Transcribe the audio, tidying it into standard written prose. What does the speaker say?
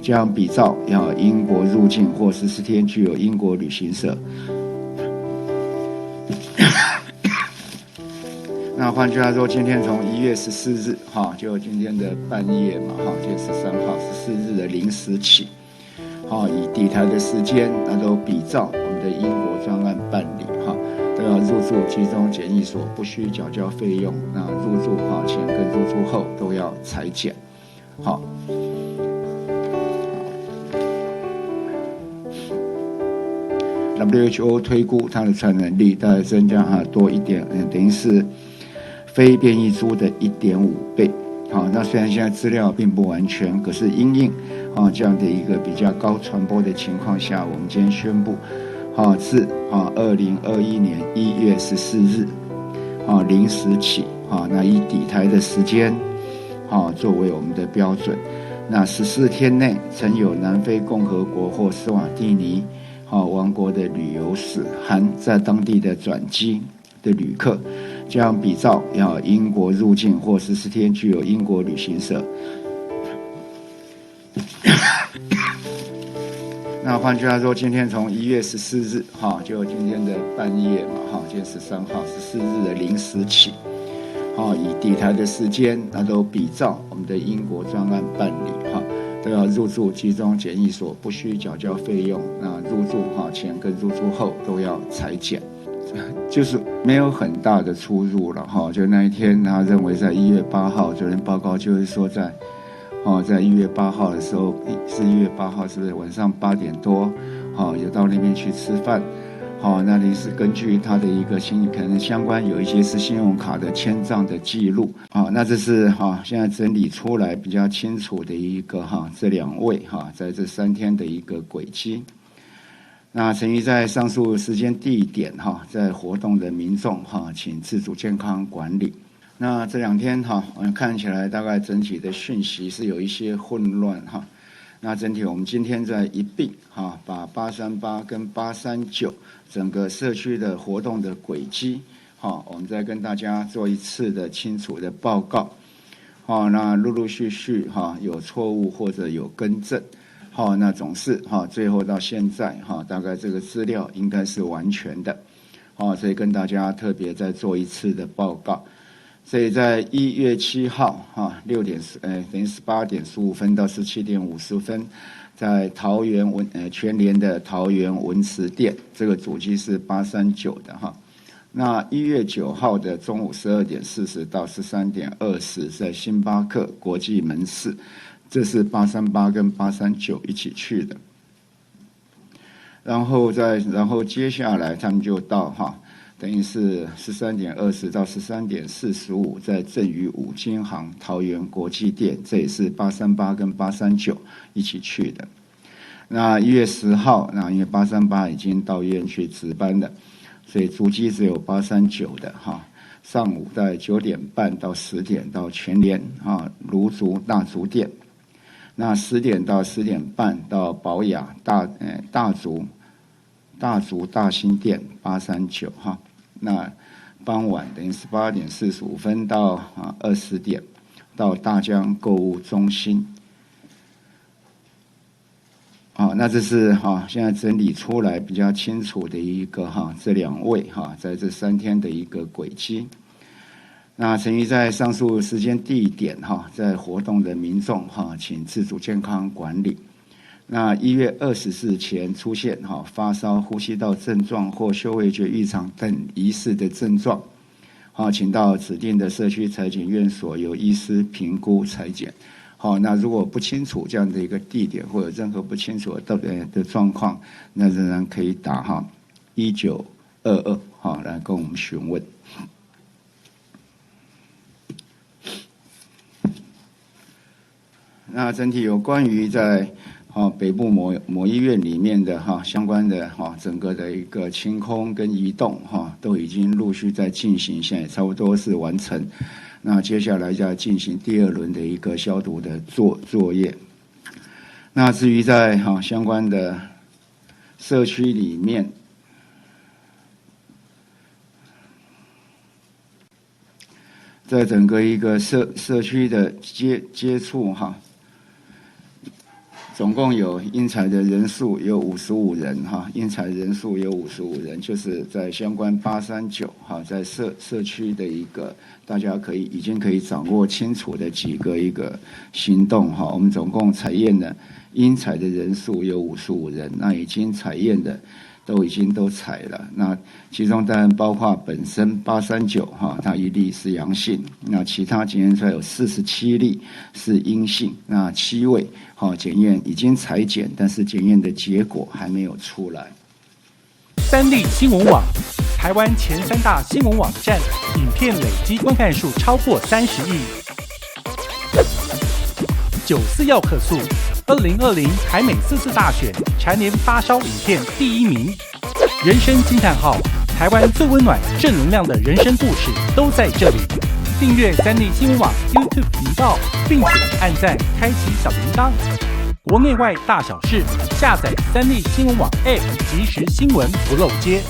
将比照英国入境或14天具有英国旅行者。那换句话说，今天从1月14日就今天的半夜嘛今天13号14日的0时起以抵台的时间都比照我们的英国专案办理都要入住集中检疫所，不需缴交费用。那入住前跟入住后都要采检。WHO 推估它的传染力大概增加多一点，等于是非变异株的1.5倍。那虽然现在资料并不完全，可是因应这样的一个比较高传播的情况下，我们今天宣布自2021年1月14日0时起那以抵台的时间作为我们的标准。那14天内曾有南非共和国或斯瓦蒂尼王国的旅游史含在当地的转机的旅客，将比照英国入境或14天具有英国旅行者。那换句话说，今天从1月14日就今天的半夜嘛今天13号14日的0时起以抵台的时间都比照我们的英国专案办理都要入住集中检疫所，不需缴交费用。那入住前跟入住后都要采检，就是没有很大的出入了就那一天他认为在1月8号，昨天报告就是说在1月8号的时候，是1月8号是不是晚上8点多有到那边去吃饭。那里是根据他的一个可能相关有一些是信用卡的签账的记录那这是现在整理出来比较清楚的一个这2位在这3天的一个轨迹。那曾于在上述时间地点在活动的民众请自主健康管理。那这2天我们看起来大概整体的讯息是有一些混乱那整体我们今天在一并把838跟839整个社区的活动的轨迹我们再跟大家做一次的清楚的报告那陆陆续续有错误或者有更正那总是最后到现在大概这个资料应该是完全的所以跟大家特别再做一次的报告。所以在1月7号6点等于18点15分到17点50分，在桃园全联的桃园文慈店，这个主机是839的那1月9号的中午12点40到13点20，在星巴克国际门市，这是838跟839一起去的。然后接下来他们就到等于是13点20到13点45，在正宇五金行桃园国际店，这也是838跟839一起去的。那1月10号，那因为838已经到医院去值班了，所以主机只有839的上午在9点半到10点到全联芦竹大竹店，那10点到10点半到宝雅大竹大新店839那傍晚等于18点45分到20点到大江购物中心那这是现在整理出来比较清楚的一个这2位在这3天的一个轨迹。那曾于在上述时间地点在活动的民众请自主健康管理。那1月24日前出现发烧、呼吸道症状或嗅味觉异常等疑似的症状请到指定的社区采检院所由医师评估采检。那如果不清楚这样的一个地点或者任何不清楚的状况，那仍然可以打1922来跟我们询问。那整体有关于在北部某医院里面的相关的整个的一个清空跟移动都已经陆续在进行，现在也差不多是完成。那接下来就要进行第2轮的一个消毒的作业。那至于在相关的社区里面，在整个一个社区的接触总共有应采的人数有55人哈，应采人数有55人，就是在相关839哈，在社区的一个大家已经可以掌握清楚的几个一个行动哈。我们总共采验的应采的人数有55人，那已经采验的已经采了，那其中当然包括本身839哈，它1例是阳性，那其他检验出来有47例是阴性，那7位检验已经采检，但是检验的结果还没有出来。三立新闻网，台湾前3大新闻网站，影片累积观看数超过30亿。94要客诉，2020台美4次大选蝉联发烧影片第1名。人生惊叹号，台湾最温暖正能量的人生故事都在这里。订阅三立新闻网 YouTube 频道，并且按赞开启小铃铛。国内外大小事，下载三立新闻网 App， 即时新闻不漏接。